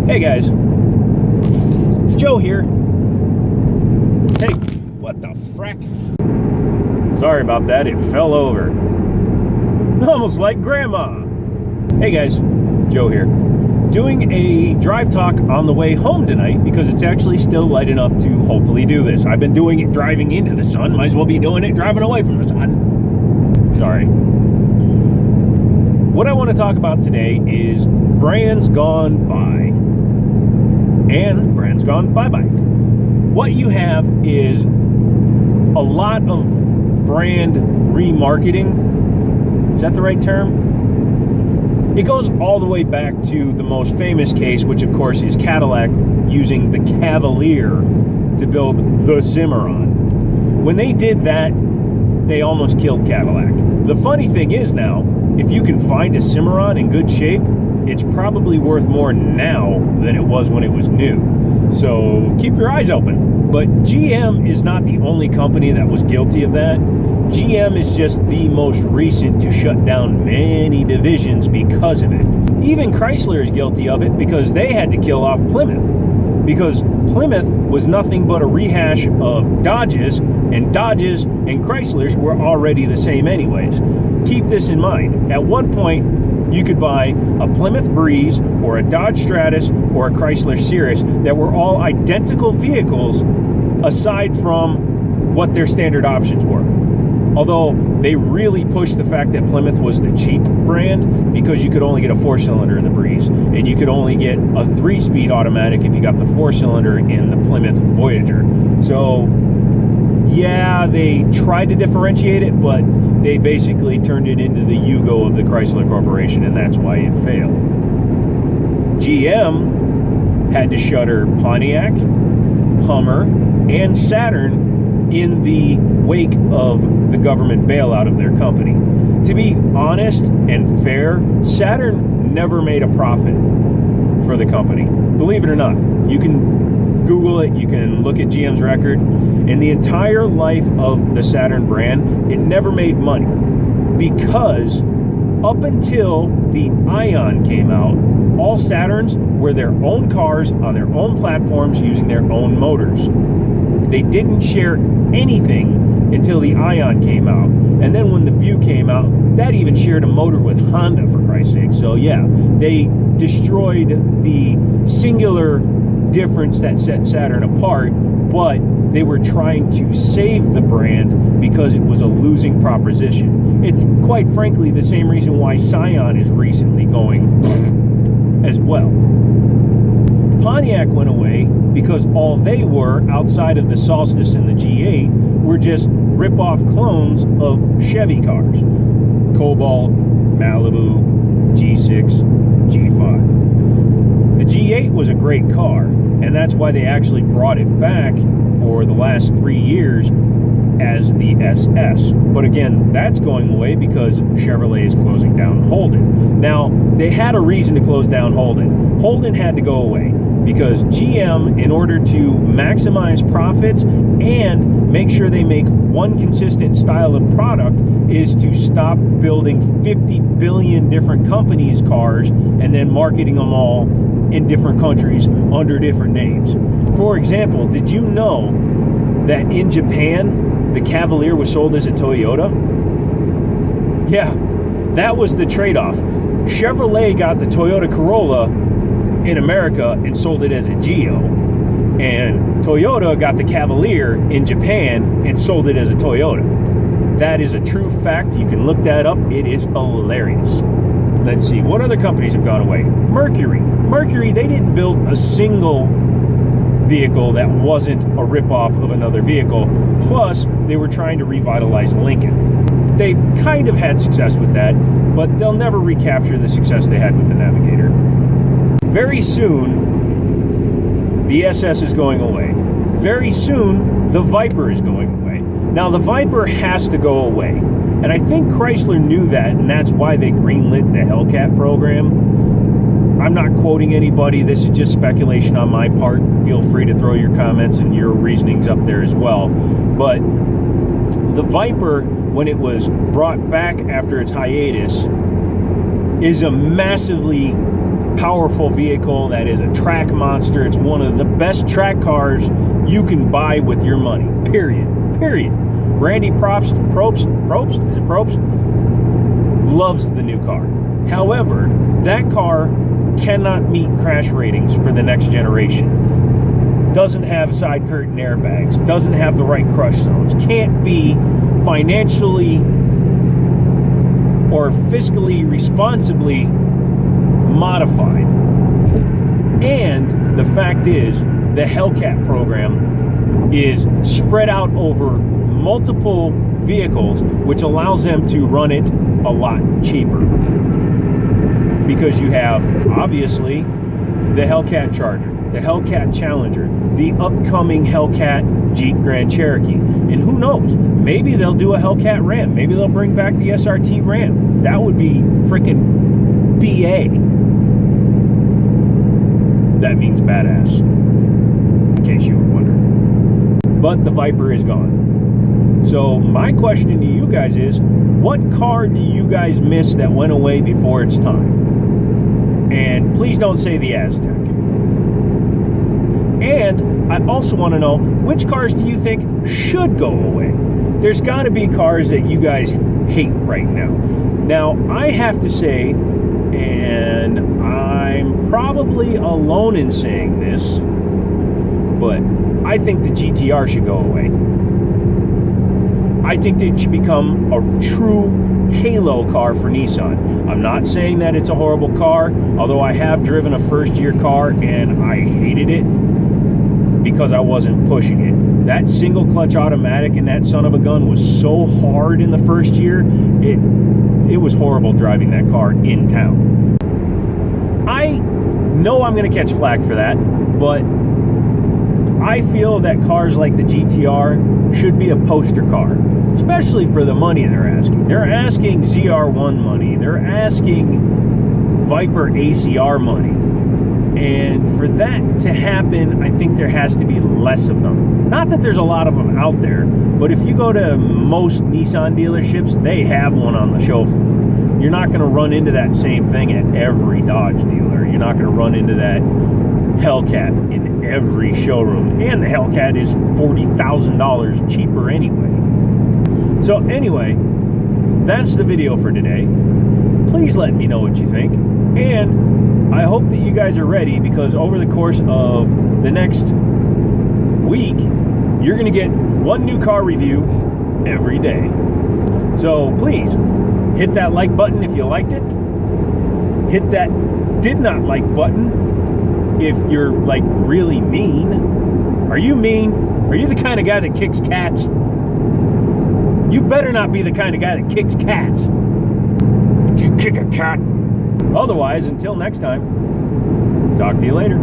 Hey guys, Joe here. Hey, what the frack? Sorry about that, it fell over. Almost like Grandma. Hey guys, Joe here. Doing a drive talk on the way home tonight because it's actually still light enough to hopefully do this. I've been doing it driving into the sun, might as well be doing it driving away from the sun. Sorry. What I want to talk about today is brands gone by and brands gone bye-bye. What you have is a lot of brand remarketing. Is that the right term? It goes all the way back to the most famous case, which of course is Cadillac using the Cavalier to build the Cimarron. When they did that, they almost killed Cadillac. The funny thing is now, if you can find a Cimarron in good shape, it's probably worth more now than it was when it was new. So keep your eyes open. But GM is not the only company that was guilty of that. GM is just the most recent to shut down many divisions because of it. Even Chrysler is guilty of it because they had to kill off Plymouth. Because Plymouth was nothing but a rehash of Dodges, and Dodges and Chryslers were already the same anyways. Keep this in mind. At one point, you could buy a Plymouth Breeze or a Dodge Stratus or a Chrysler Cirrus that were all identical vehicles aside from what their standard options were. Although they really pushed the fact that Plymouth was the cheap brand because you could only get a 4-cylinder in the Breeze and you could only get a 3-speed automatic if you got the 4-cylinder in the Plymouth Voyager. So yeah, they tried to differentiate it, but they basically turned it into the Yugo of the Chrysler Corporation, and that's why it failed. GM had to shutter Pontiac, Hummer, and Saturn in the wake of the government bailout of their company. To be honest and fair, Saturn never made a profit for the company. Believe it or not. You can Google it, you can look at GM's record. In the entire life of the Saturn brand, it never made money because up until the Ion came out, all Saturns were their own cars on their own platforms using their own motors. They didn't share anything until the Ion came out. And then when the View came out, that even shared a motor with Honda, for Christ's sake. So yeah, they destroyed the singular difference that set Saturn apart, but they were trying to save the brand because it was a losing proposition. It's quite frankly the same reason why Scion is recently going as well. Pontiac went away because all they were, outside of the Solstice and the G8, were just rip-off clones of Chevy cars. Cobalt, Malibu, G6, G5. The G8 was a great car, and that's why they actually brought it back for the last 3 years as the SS. But again, that's going away because Chevrolet is closing down Holden. Now, they had a reason to close down Holden. Holden had to go away because GM, in order to maximize profits and make sure they make one consistent style of product, is to stop building 50 billion different companies' cars and then marketing them all in different countries under different names. For example, did you know that in Japan, the Cavalier was sold as a Toyota? Yeah, that was the trade-off. Chevrolet got the Toyota Corolla in America and sold it as a Geo, and Toyota got the Cavalier in Japan and sold it as a Toyota. That is a true fact. You can look that up. It is hilarious. Let's see, what other companies have gone away? Mercury, they didn't build a single vehicle that wasn't a ripoff of another vehicle. Plus, they were trying to revitalize Lincoln. They've kind of had success with that, but they'll never recapture the success they had with the Navigator. Very soon, the SS is going away. Very soon, the Viper is going away. Now, the Viper has to go away. And I think Chrysler knew that, and that's why they greenlit the Hellcat program. I'm not quoting anybody. This is just speculation on my part. Feel free to throw your comments and your reasonings up there as well. But the Viper, when it was brought back after its hiatus, is a massively powerful vehicle that is a track monster. It's one of the best track cars you can buy with your money. Period. Randy Probst, is it Probst? Loves the new car. However, that car cannot meet crash ratings for the next generation. Doesn't have side curtain airbags, doesn't have the right crush zones, can't be financially or fiscally responsibly modified. And the fact is, the Hellcat program is spread out over multiple vehicles, which allows them to run it a lot cheaper. Because you have, obviously, the Hellcat Charger, the Hellcat Challenger, the upcoming Hellcat Jeep Grand Cherokee. And who knows, maybe they'll do a Hellcat Ram. Maybe they'll bring back the SRT Ram. That would be freaking BA. That means badass, in case you were wondering. But the Viper is gone. So my question to you guys is, what car do you guys miss that went away before its time? And please don't say the Aztek. And I also want to know, which cars do you think should go away? There's got to be cars that you guys hate right now. Now, I have to say, and I'm probably alone in saying this, but I think the GTR should go away. I think it should become a true halo car for Nissan. I'm not saying that it's a horrible car, although I have driven a first-year car and I hated it because I wasn't pushing it. That single clutch automatic in that son of a gun was so hard in the first year, it was horrible driving that car in town. I know I'm going to catch flack for that, but I feel that cars like the GTR should be a poster car, especially for the money they're asking. They're asking ZR1 money. They're asking Viper ACR money. And for that to happen, I think there has to be less of them. Not that there's a lot of them out there, but if you go to most Nissan dealerships, they have one on the show floor. You're not going to run into that same thing at every Dodge dealer. You're not going to run into that Hellcat in every showroom. And the Hellcat is $40,000 cheaper anyway. So anyway, that's the video for today. Please let me know what you think. And I hope that you guys are ready, because over the course of the next week, you're going to get one new car review every day. So please, hit that like button if you liked it. Hit that did not like button if you're like really mean. Are you mean? Are you the kind of guy that kicks cats? You better not be the kind of guy that kicks cats. Did you kick a cat? Otherwise, until next time, talk to you later.